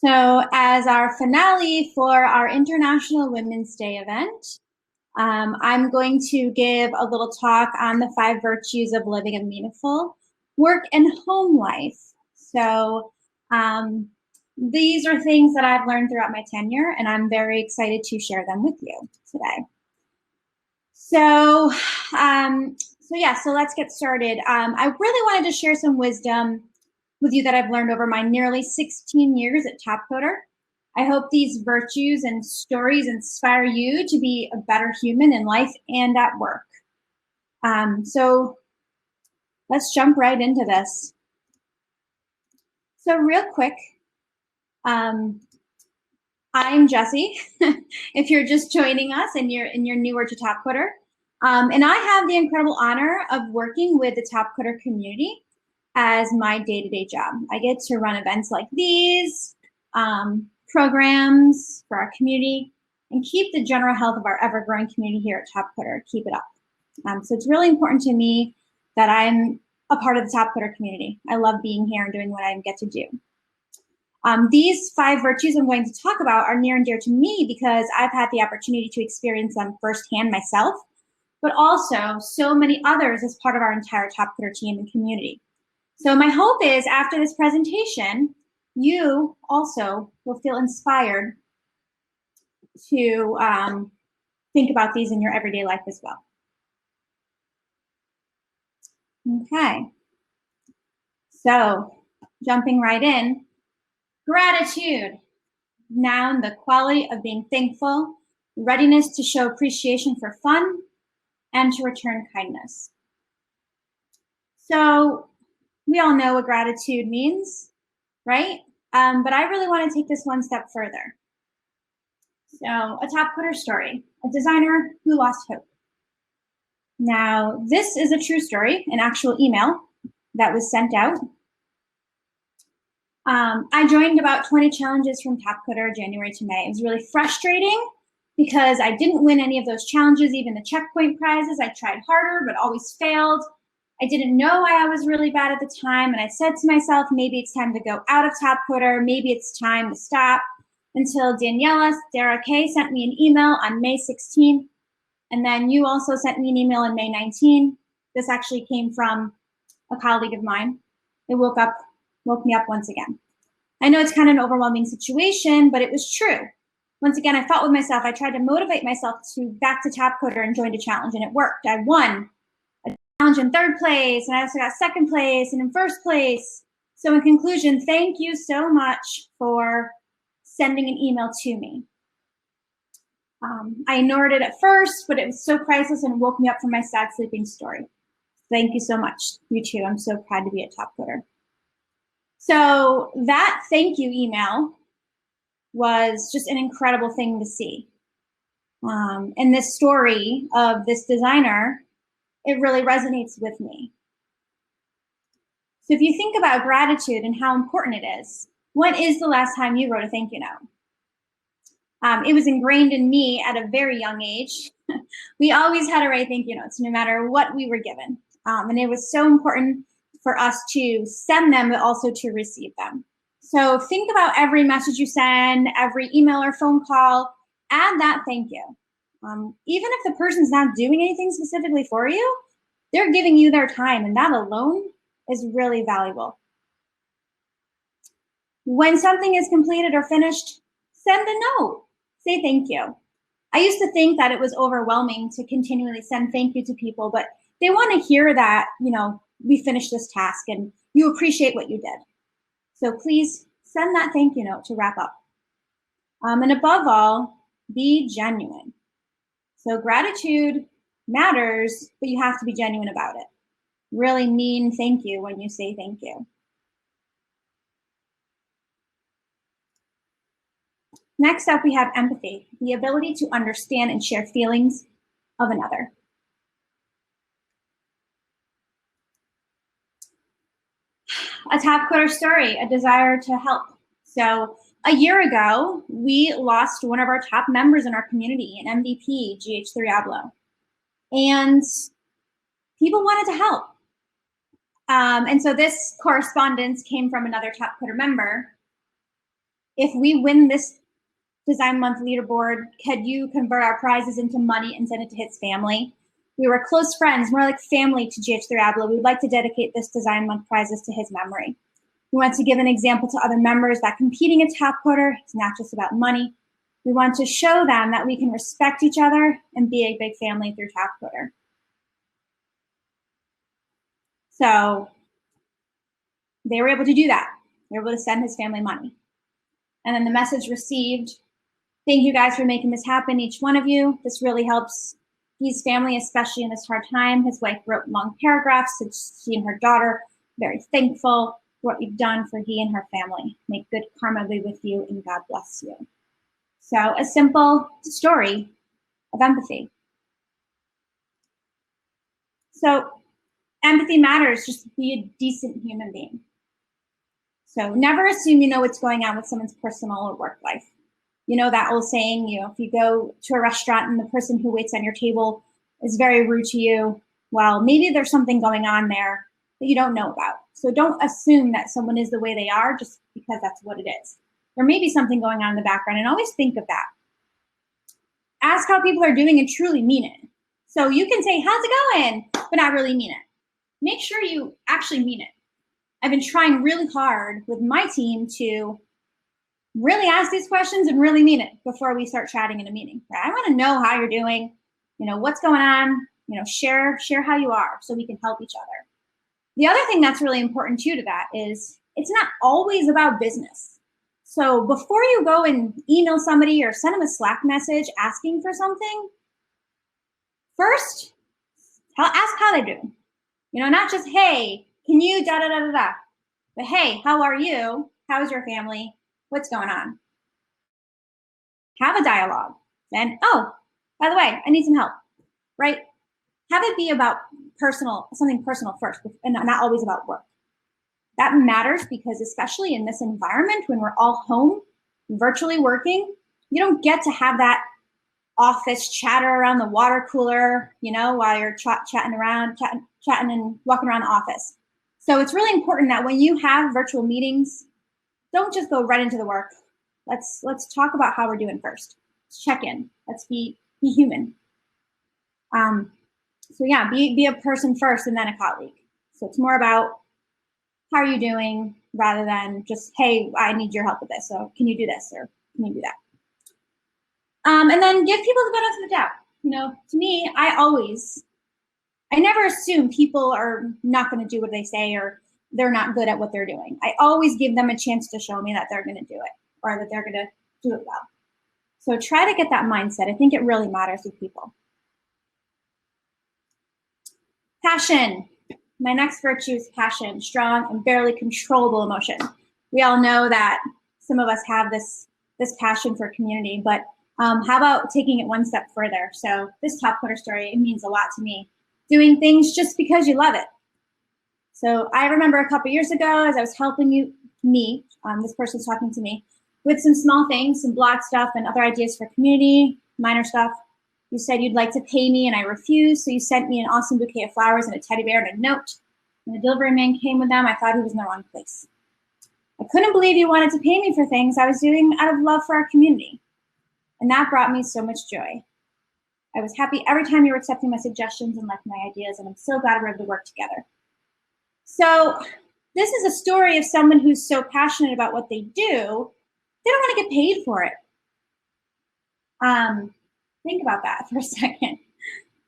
So as our finale for our International Women's Day event, I'm going to give a little talk on the 5 virtues of living a meaningful work and home life. So these are things that I've learned throughout my tenure, and I'm very excited to share them with you today. So let's get started. I really wanted to share some wisdom with you that I've learned over my nearly 16 years at Topcoder. I hope these virtues and stories inspire you to be a better human in life and at work. So let's jump right into this. So real quick, I'm Jessie. If you're just joining us and you're newer to Topcoder, and I have the incredible honor of working with the Topcoder community as my day-to-day job. I get to run events like these, programs for our community, and keep the general health of our ever-growing community here at Topcoder. Keep it up. So it's really important to me that I'm a part of the Topcoder community. I love being here and doing what I get to do. These 5 virtues I'm going to talk about are near and dear to me because I've had the opportunity to experience them firsthand myself, but also so many others as part of our entire Topcoder team and community. So my hope is after this presentation, you also will feel inspired to think about these in your everyday life as well. Okay, so jumping right in, gratitude. Noun, the quality of being thankful, readiness to show appreciation for fun, and to return kindness. So we all know what gratitude means, right? But I really want to take this one step further. So a Topcoder story, a designer who lost hope. Now, this is a true story, an actual email that was sent out. I joined about 20 challenges from Topcoder January to May. It was really frustrating because I didn't win any of those challenges, even the checkpoint prizes. I tried harder, but always failed. I didn't know why I was really bad at the time, and I said to myself, maybe it's time to go out of Topcoder, maybe it's time to stop, until Daniela Dara K sent me an email on May 16th, and then you also sent me an email on May 19th. This actually came from a colleague of mine. It woke me up once again. I know it's kind of an overwhelming situation, but it was true. Once again, I fought with myself. I tried to motivate myself to back to Topcoder and joined a challenge, and it worked. I won in 3rd place, and I also got 2nd place and in 1st place. So in conclusion, thank you so much for sending an email to me. I ignored it at first, but it was so priceless and woke me up from my sad sleeping story. Thank you so much. You too. I'm so proud to be at Topcoder. So that thank you email was just an incredible thing to see. And this story of this designer, it really resonates with me. So if you think about gratitude and how important it is, when is the last time you wrote a thank you note? It was ingrained in me at a very young age. We always had to write thank you notes, no matter what we were given. And it was so important for us to send them, but also to receive them. So think about every message you send, every email or phone call, add that thank you. Even if the person's not doing anything specifically for you, they're giving you their time, and that alone is really valuable. When something is completed or finished, send a note. Say thank you. I used to think that it was overwhelming to continually send thank you to people, but they want to hear that, we finished this task and you appreciate what you did. So please send that thank you note to wrap up. And above all, be genuine. So gratitude matters, but you have to be genuine about it. Really mean thank you when you say thank you. Next up, we have empathy, the ability to understand and share feelings of another. A Topcoder story, a desire to help. So a year ago, we lost one of our top members in our community, an MVP, GH3 Ablo. And people wanted to help. And so this correspondence came from another Topcoder member. if we win this Design Month leaderboard, could you convert our prizes into money and send it to his family? We were close friends, more like family to GH3 Abloh. We would like to dedicate this Design Month prizes to his memory. We want to give an example to other members that competing at Topcoder is not just about money. We want to show them that we can respect each other and be a big family through Topcoder. So they were able to do that. They were able to send his family money. And then the message received, thank you guys for making this happen, each one of you. This really helps his family, especially in this hard time. His wife wrote long paragraphs, and she and her daughter very thankful for what you've done for he and her family. May good karma be with you, and God bless you. So a simple story of empathy. So empathy matters, just be a decent human being. So never assume you know what's going on with someone's personal or work life. You know that old saying, if you go to a restaurant and the person who waits on your table is very rude to you, well, maybe there's something going on there that you don't know about. So don't assume that someone is the way they are just because that's what it is. There may be something going on in the background, and always think of that. Ask how people are doing and truly mean it. So you can say, how's it going? But not really mean it. Make sure you actually mean it. I've been trying really hard with my team to really ask these questions and really mean it before we start chatting in a meeting. I want to know how you're doing, what's going on, share how you are so we can help each other. The other thing that's really important too to that is it's not always about business. So before you go and email somebody or send them a Slack message asking for something, first, ask how they're doing. Not just, hey, can you da-da-da-da-da, but hey, how are you? How's your family? What's going on? Have a dialogue. Then, oh, by the way, I need some help, right? Have it be about something personal first, and not always about work. That matters because especially in this environment when we're all home, virtually working, you don't get to have that office chatter around the water cooler, while you're chatting and walking around the office. So it's really important that when you have virtual meetings, don't just go right into the work. Let's talk about how we're doing first. Let's check in. Let's be human. So yeah, be a person first and then a colleague. So it's more about how are you doing rather than just, hey, I need your help with this. So can you do this or can you do that? And then give people the benefit of the doubt. To me, I never assume people are not going to do what they say or they're not good at what they're doing. I always give them a chance to show me that they're going to do it or that they're going to do it well. So try to get that mindset. I think it really matters with people. Passion. My next virtue is passion, strong and barely controllable emotion. We all know that some of us have this passion for community, but how about taking it one step further? So this Topcoder story, it means a lot to me. Doing things just because you love it. So I remember a couple years ago as I was helping this person's talking to me, with some small things, some blog stuff and other ideas for community, minor stuff. You said you'd like to pay me and I refused, so you sent me an awesome bouquet of flowers and a teddy bear and a note. When the delivery man came with them, I thought he was in the wrong place. I couldn't believe you wanted to pay me for things I was doing out of love for our community. And that brought me so much joy. I was happy every time you were accepting my suggestions and liking my ideas, and I'm so glad we're able to work together. So this is a story of someone who's so passionate about what they do, they don't want to get paid for it. Think about that for a second.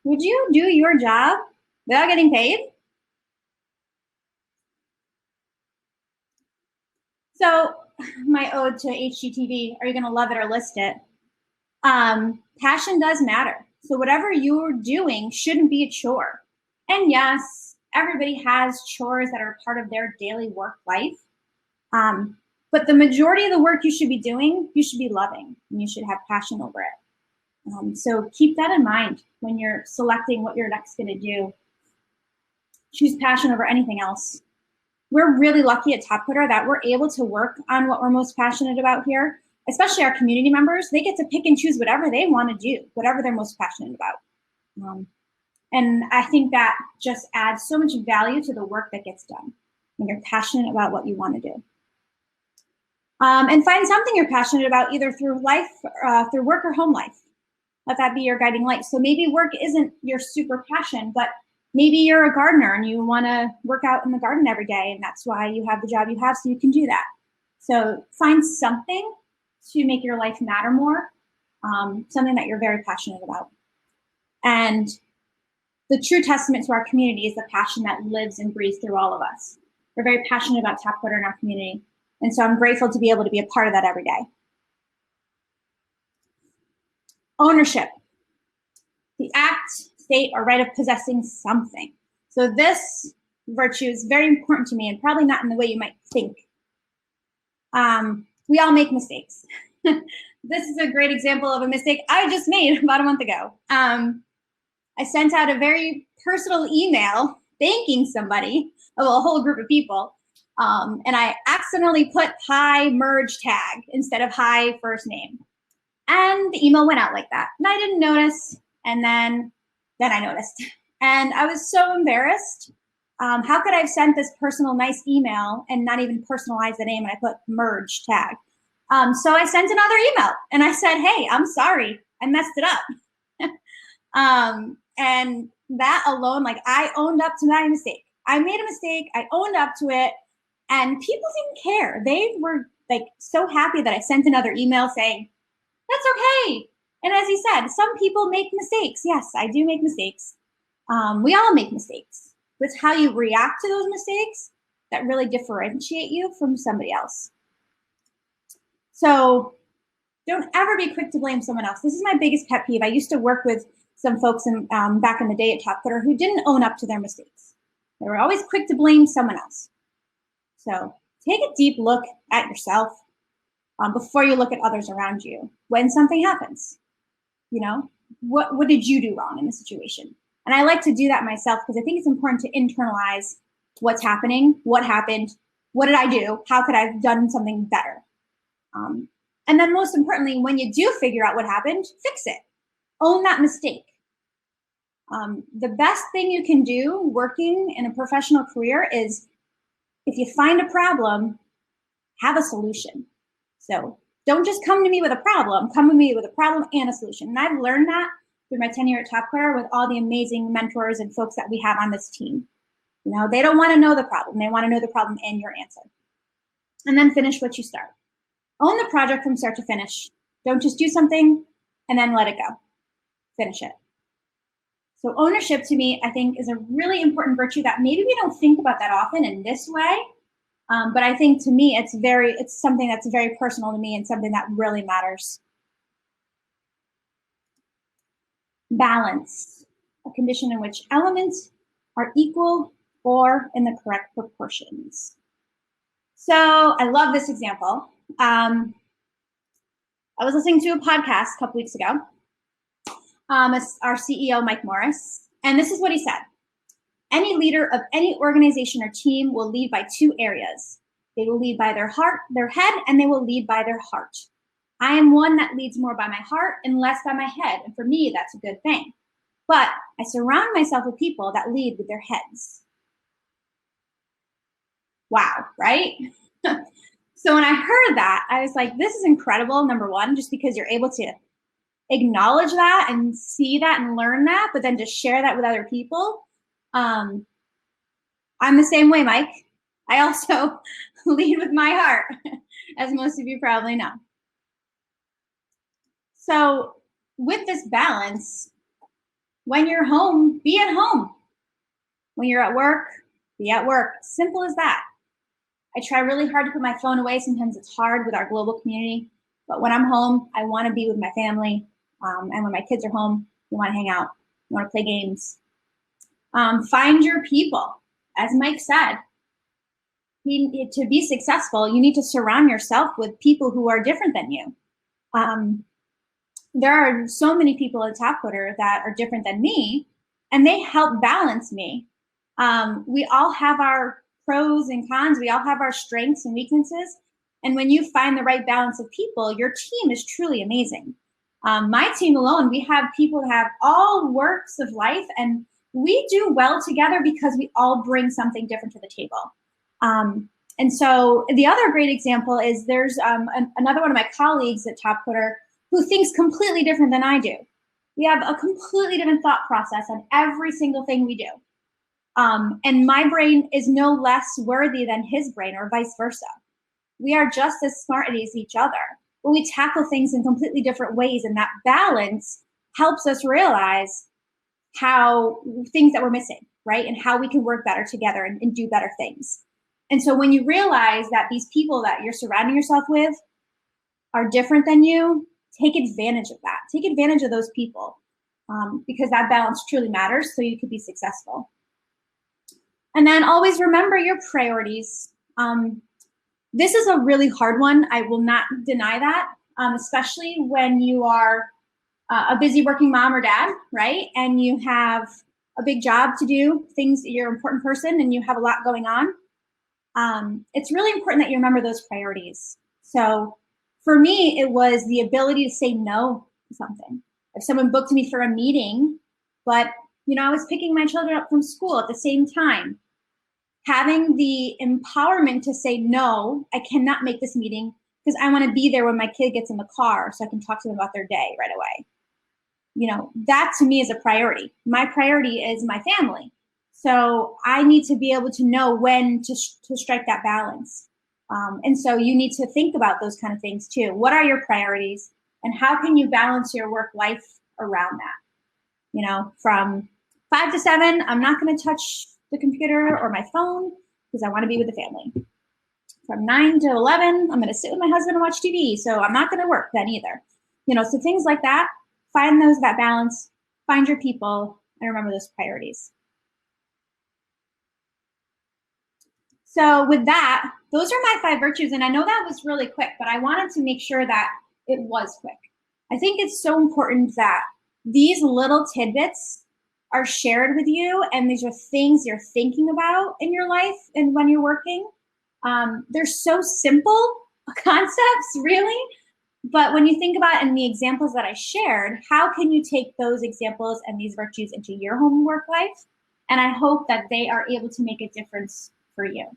Would you do your job without getting paid? So my ode to HGTV, are you going to love it or list it? Passion does matter. So whatever you're doing shouldn't be a chore. And yes, everybody has chores that are part of their daily work life. But the majority of the work you should be doing, you should be loving and you should have passion over it. So keep that in mind when you're selecting what you're next going to do. Choose passion over anything else. We're really lucky at Topcoder that we're able to work on what we're most passionate about here, especially our community members. They get to pick and choose whatever they want to do, whatever they're most passionate about. And I think that just adds so much value to the work that gets done when you're passionate about what you want to do. And find something you're passionate about, either through life, through work or home life. Let that be your guiding light. So maybe work isn't your super passion, but maybe you're a gardener and you want to work out in the garden every day, and that's why you have the job you have, so you can do that. So find something to make your life matter more, something that you're very passionate about. And the true testament to our community is the passion that lives and breathes through all of us. We're very passionate about Topcoder in our community. And so I'm grateful to be able to be a part of that every day. Ownership. The act, state, or right of possessing something. So this virtue is very important to me, and probably not in the way you might think. We all make mistakes. This is a great example of a mistake I just made about a month ago. I sent out a very personal email thanking somebody, a whole group of people, and I accidentally put hi merge tag instead of hi first name. And the email went out like that. And I didn't notice, and then I noticed. And I was so embarrassed. How could I have sent this personal nice email and not even personalize the name, and I put merge tag? So I sent another email and I said, hey, I'm sorry, I messed it up. And that alone, like, I owned up to my mistake. I made a mistake, I owned up to it, and people didn't care. They were like so happy that I sent another email saying, that's okay. And as he said, some people make mistakes. Yes, I do make mistakes. We all make mistakes. But it's how you react to those mistakes that really differentiate you from somebody else. So don't ever be quick to blame someone else. This is my biggest pet peeve. I used to work with some folks back in the day at Topcoder who didn't own up to their mistakes. They were always quick to blame someone else. So take a deep look at yourself before you look at others around you. When something happens, you know, what did you do wrong in the situation? And I like to do that myself because I think it's important to internalize what's happening, what happened, what did I do, how could I have done something better? And then most importantly, when you do figure out what happened, fix it. Own that mistake. The best thing you can do working in a professional career is, if you find a problem, have a solution. So don't just come to me with a problem, come to me with a problem and a solution. And I've learned that through my tenure at Topcoder with all the amazing mentors and folks that we have on this team. You know, they don't want to know the problem. They want to know the problem and your answer. And then finish what you start. Own the project from start to finish. Don't just do something and then let it go. Finish it. So ownership, to me, I think, is a really important virtue that maybe we don't think about that often in this way. But I think, to me, it's something that's very personal to me and something that really matters. Balance, a condition in which elements are equal or in the correct proportions. So I love this example. I was listening to a podcast a couple weeks ago. It's our CEO, Mike Morris, and this is what he said. Any leader of any organization or team will lead by two areas. They will lead by their head, and they will lead by their heart. I am one that leads more by my heart and less by my head, and for me, that's a good thing. But I surround myself with people that lead with their heads. Wow, right? So when I heard that, I was like, this is incredible, number one, just because you're able to acknowledge that and see that and learn that, but then just share that with other people. I'm the same way, Mike. I also lead with my heart, as most of you probably know. So with this balance, when you're home, be at home. When you're at work, be at work. Simple as that. I try really hard to put my phone away. Sometimes it's hard with our global community, but when I'm home, I want to be with my family. And when my kids are home, we want to hang out, we want to play games. Find your people. As Mike said, to be successful, you need to surround yourself with people who are different than you. There are so many people at Topcoder that are different than me, and they help balance me. We all have our pros and cons. We all have our strengths and weaknesses. And when you find the right balance of people, your team is truly amazing. My team alone, we have people who have all works of life, and we do well together because we all bring something different to the table. And so the other great example is there's another one of my colleagues at Topcoder who thinks completely different than I do. We have a completely different thought process on every single thing we do. And my brain is no less worthy than his brain or vice versa. We are just as smart as each other, but we tackle things in completely different ways, and that balance helps us realize how things that we're missing, right? And how we can work better together and do better things. And so when you realize that these people that you're surrounding yourself with are different than you, take advantage of that. Take advantage of those people because that balance truly matters so you can be successful. And then always remember your priorities. This is a really hard one. I will not deny that, especially when you are a busy working mom or dad, right? And you have a big job to do, things, you're an important person and you have a lot going on. It's really important that you remember those priorities. So for me, it was the ability to say no to something. If someone booked me for a meeting, but I was picking my children up from school at the same time, having the empowerment to say, no, I cannot make this meeting because I want to be there when my kid gets in the car so I can talk to them about their day right away. That to me is a priority. My priority is my family. So I need to be able to know when to strike that balance. And so you need to think about those kind of things too. What are your priorities and how can you balance your work life around that? From 5 to 7, I'm not going to touch the computer or my phone because I want to be with the family. From 9 to 11, I'm going to sit with my husband and watch TV. So I'm not going to work then either. So things like that, find that balance, find your people, and remember those priorities. So with that, those are my 5 virtues. And I know that was really quick, but I wanted to make sure that it was quick. I think it's so important that these little tidbits are shared with you, and these are things you're thinking about in your life and when you're working. They're so simple concepts, really, but when you think about it in the examples that I shared, how can you take those examples and these virtues into your home work life? And I hope that they are able to make a difference for you.